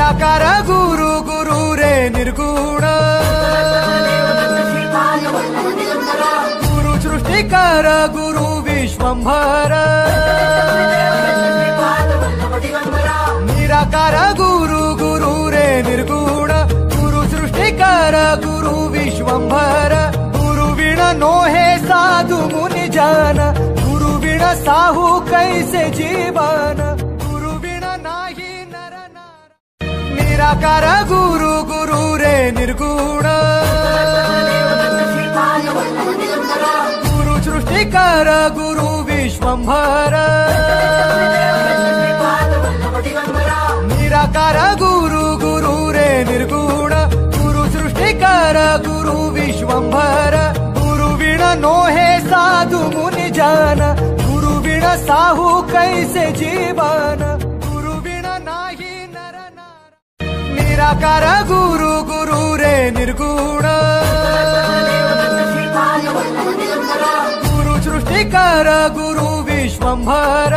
निराकार गुरु गुरु रे निर्गुण गुरु सृष्टिकर गुरु विश्वंभर निराकार गुरु गुरु रे निर्गुण गुरु सृष्टिकर गुरु विश्वंभर गुरु बिन नोहे साधु मुनि जन गुरु बिन साहू कैसे जीवन गुरु बिन नाही नर नार निराकार गुरु गुरु रे निर्गुण गुरु सृष्टिकर गुरु विश्वंभर निराकार गुरु गुरु रे निर्गुण गुरु सृष्टिकर गुरु विश्वंभर गुरु बिन नोहे साधु मुनि जन गुरु बिन साहू कैसे जीवन गुरु बिन नाही नर नार निराकार गुरु गुरु रे निर्गुण गुरु सृष्टिकर गुरु विश्वंभर